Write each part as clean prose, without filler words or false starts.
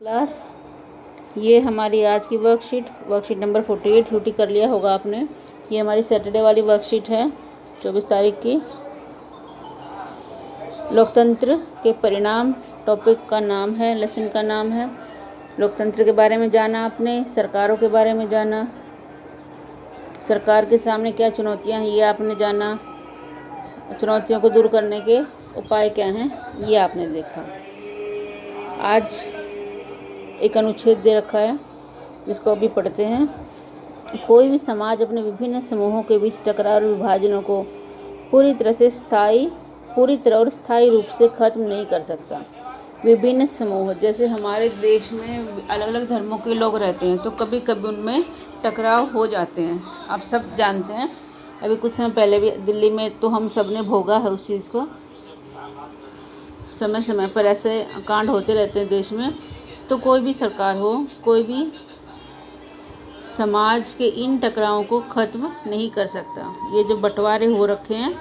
Class, ये हमारी आज की वर्कशीट नंबर 48 ड्यूटी कर लिया होगा आपने। ये हमारी सैटरडे वाली वर्कशीट है 24 तारीख की। लोकतंत्र के परिणाम टॉपिक का नाम है, लेसन का नाम है। लोकतंत्र के बारे में जाना आपने, सरकारों के बारे में जाना, सरकार के सामने क्या चुनौतियां हैं ये आपने जाना, चुनौतियों को दूर करने के उपाय क्या हैं ये आपने देखा। आज एक अनुच्छेद दे रखा है जिसको अभी पढ़ते हैं। कोई भी समाज अपने विभिन्न समूहों के बीच टकराव और विभाजनों को पूरी तरह और स्थायी रूप से खत्म नहीं कर सकता। विभिन्न समूह, जैसे हमारे देश में अलग अलग धर्मों के लोग रहते हैं तो कभी कभी उनमें टकराव हो जाते हैं, आप सब जानते हैं। अभी कुछ समय पहले भी दिल्ली में तो हम सब ने भोगा है उस चीज़ को। समय समय पर ऐसे कांड होते रहते हैं देश में। तो कोई भी सरकार हो, कोई भी समाज के इन टकरावों को ख़त्म नहीं कर सकता। ये जो बंटवारे हो रखे हैं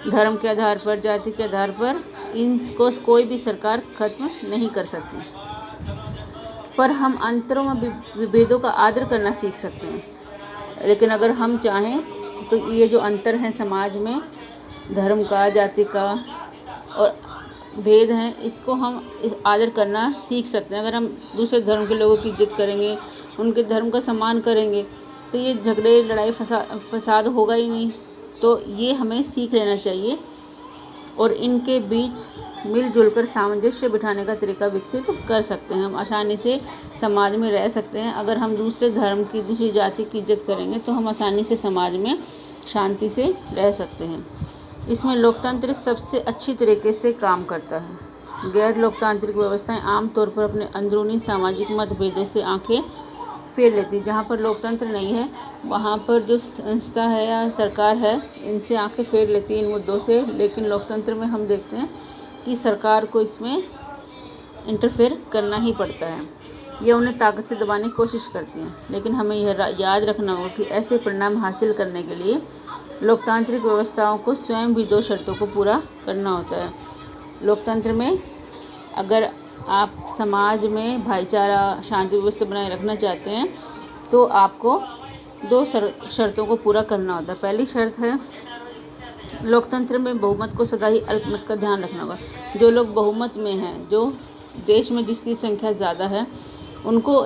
धर्म के आधार पर, जाति के आधार पर, इनको कोई भी सरकार ख़त्म नहीं कर सकती। पर हम अंतरों में विभेदों का आदर करना सीख सकते हैं। लेकिन अगर हम चाहें तो ये जो अंतर है समाज में, धर्म का, जाति का और भेद हैं, इसको हम आदर करना सीख सकते हैं। अगर हम दूसरे धर्म के लोगों की इज्जत करेंगे, उनके धर्म का सम्मान करेंगे तो ये झगड़े, लड़ाई, फसाद होगा ही नहीं। तो ये हमें सीख लेना चाहिए और इनके बीच मिलजुल कर सामंजस्य बिठाने का तरीका विकसित कर सकते हैं। हम आसानी से समाज में रह सकते हैं। अगर हम दूसरे धर्म की, दूसरी जाति की इज्जत करेंगे तो हम आसानी से समाज में शांति से रह सकते हैं। इसमें लोकतंत्र सबसे अच्छी तरीके से काम करता है। गैर लोकतांत्रिक व्यवस्थाएं आमतौर पर अपने अंदरूनी सामाजिक मतभेदों से आंखें फेर लेती। जहाँ पर लोकतंत्र नहीं है वहाँ पर जो संस्था है या सरकार है इनसे आंखें फेर लेती है, इन मुद्दों से। लेकिन लोकतंत्र में हम देखते हैं कि सरकार को इसमें इंटरफेयर करना ही पड़ता है। यह उन्हें ताकत से दबाने की कोशिश करती हैं। लेकिन हमें यह याद रखना होगा कि ऐसे परिणाम हासिल करने के लिए लोकतांत्रिक व्यवस्थाओं को स्वयं भी 2 शर्तों को पूरा करना होता है। लोकतंत्र में अगर आप समाज में भाईचारा, शांति व्यवस्था बनाए रखना चाहते हैं तो आपको 2 शर्तों को पूरा करना होता है। पहली शर्त है, लोकतंत्र में बहुमत को सदा ही अल्पमत का ध्यान रखना होगा। जो लोग बहुमत में हैं, जो देश में जिसकी संख्या ज़्यादा है, उनको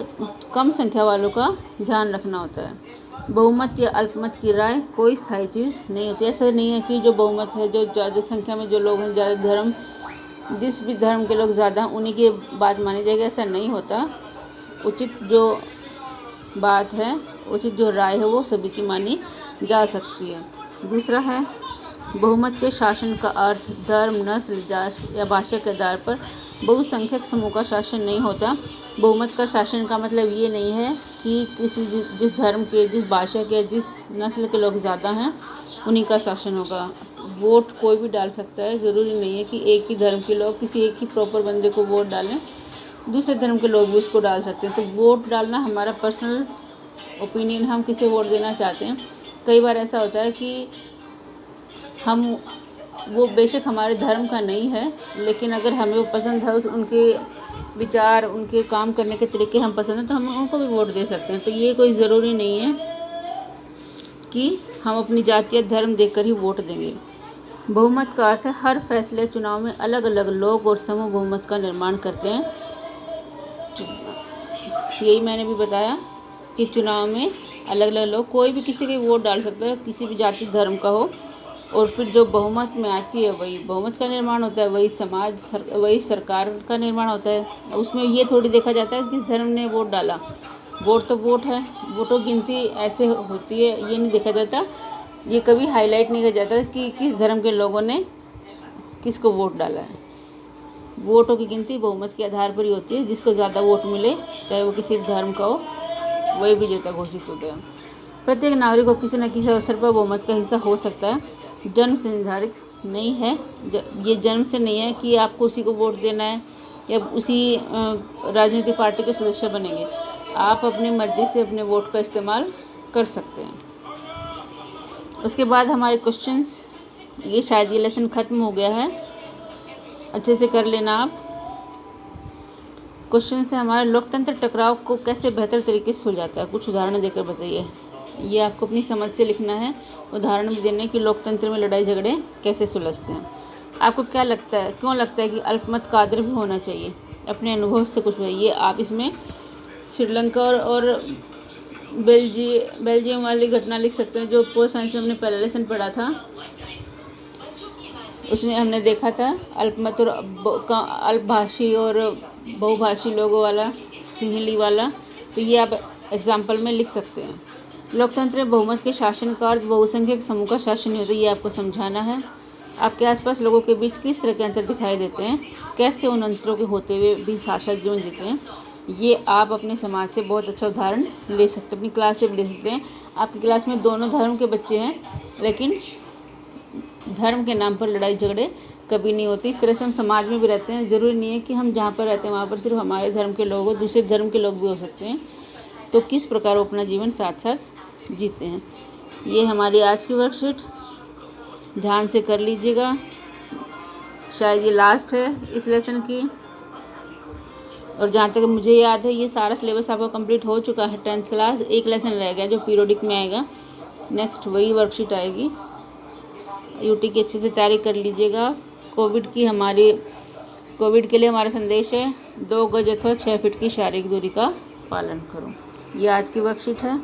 कम संख्या वालों का ध्यान रखना होता है। बहुमत या अल्पमत की राय कोई स्थायी चीज़ नहीं होती। ऐसा नहीं है कि जो बहुमत है, जो ज़्यादा संख्या में जो लोग हैं, ज़्यादा धर्म, जिस भी धर्म के लोग ज़्यादा हैं उन्हीं की बात मानी जाएगी, ऐसा नहीं होता। उचित जो बात है, उचित जो राय है वो सभी की मानी जा सकती है। दूसरा है, बहुमत के शासन का अर्थ धर्म, नस्ल, जाति या भाषा के आधार पर बहुसंख्यक समूह का शासन नहीं होता। बहुमत का शासन का मतलब ये नहीं है कि जिस धर्म के, जिस भाषा के, जिस नस्ल के लोग ज़्यादा हैं उन्हीं का शासन होगा। वोट कोई भी डाल सकता है, ज़रूरी नहीं है कि एक ही धर्म के लोग किसी एक ही प्रॉपर बंदे को वोट डालें, दूसरे धर्म के लोग भी उसको डाल सकते हैं। तो वोट डालना हमारा पर्सनल ओपिनियन, हम किसे वोट देना चाहते हैं। कई बार ऐसा होता है कि हम वो बेशक हमारे धर्म का नहीं है, लेकिन अगर हमें वो पसंद है, उनके विचार, उनके काम करने के तरीके हम पसंद हैं तो हम उनको भी वोट दे सकते हैं। तो ये कोई ज़रूरी नहीं है कि हम अपनी जाति या धर्म देखकर ही वोट देंगे। बहुमत का अर्थ है हर फैसले, चुनाव में अलग अलग लोग और समूह बहुमत का निर्माण करते हैं। यही मैंने भी बताया कि चुनाव में अलग अलग लोग, कोई भी किसी के वोट डाल सकता है, किसी भी जाति धर्म का हो, और फिर जो बहुमत में आती है वही बहुमत का निर्माण होता है, वही सरकार का निर्माण होता है। उसमें ये थोड़ी देखा जाता है किस धर्म ने वोट डाला। वोट तो वोट है, वोटों की गिनती ऐसे होती है, ये नहीं देखा जाता, ये कभी हाईलाइट नहीं किया जाता कि किस धर्म के लोगों ने किसको वोट डाला है। वोटों की गिनती बहुमत के आधार पर ही होती है। जिसको ज़्यादा वोट मिले, चाहे वो किसी धर्म का हो, वही विजेता घोषित होता है। प्रत्येक नागरिक को किसी न किसी अवसर पर बहुमत का हिस्सा हो सकता है। जन्म से निर्धारित नहीं है, ये जन्म से नहीं है कि आपको उसी को वोट देना है या उसी राजनीतिक पार्टी के सदस्य बनेंगे। आप अपनी मर्ज़ी से अपने वोट का इस्तेमाल कर सकते हैं। उसके बाद हमारे क्वेश्चंस, ये शायद ये लेसन ख़त्म हो गया है, अच्छे से कर लेना आप। क्वेश्चन है हमारा, लोकतंत्र टकराव को कैसे बेहतर तरीके से सुलझाता है, कुछ उदाहरण देकर बताइए। ये आपको अपनी समझ से लिखना है, उदाहरण भी देने कि लोकतंत्र में लड़ाई झगड़े कैसे सुलझते हैं। आपको क्या लगता है, क्यों लगता है कि अल्पमत का आदर भी होना चाहिए, अपने अनुभव से कुछ बताइए। आप इसमें श्रीलंका और बेल्जियम वाली घटना लिख सकते हैं, जो पोल साइंस में हमने पहले लेसन पढ़ा था। उसमें हमने देखा था अल्पमत और अल्पभाषी और बहुभाषी लोगों वाला, सिंहली वाला। तो ये आप एग्जाम्पल में लिख सकते हैं। लोकतंत्र में बहुमत के शासन का अर्थ बहुसंख्यक समूह का शासन नहीं होता, ये आपको समझाना है। आपके आसपास लोगों के बीच किस तरह के अंतर दिखाई देते हैं, कैसे उन अंतरों के होते हुए भी साथ साथ जीवन जीते हैं, ये आप अपने समाज से बहुत अच्छा उदाहरण ले सकते हैं, अपनी क्लास से भी ले सकते हैं। आपकी क्लास में दोनों धर्म के बच्चे हैं, लेकिन धर्म के नाम पर लड़ाई झगड़े कभी नहीं होती। इस तरह से हम समाज में भी रहते हैं। ज़रूरी नहीं है कि हम जहाँ पर रहते हैं वहाँ पर सिर्फ हमारे धर्म के लोग हो, दूसरे धर्म के लोग भी हो सकते हैं। तो किस प्रकार वो अपना जीवन साथ साथ जीते हैं। ये हमारी आज की वर्कशीट ध्यान से कर लीजिएगा। शायद ये लास्ट है इस लेसन की, और जहाँ तक मुझे याद है ये सारा सिलेबस आपका कंप्लीट हो चुका है 10th क्लास। एक लेसन रह गया जो पीरियोडिक में आएगा, नेक्स्ट वही वर्कशीट आएगी। यूटी की अच्छे से तैयारी कर लीजिएगा। कोविड के लिए हमारा संदेश है, 2 गज अथवा 6 फीट की शारीरिक दूरी का पालन करो। ये आज की वर्कशीट है।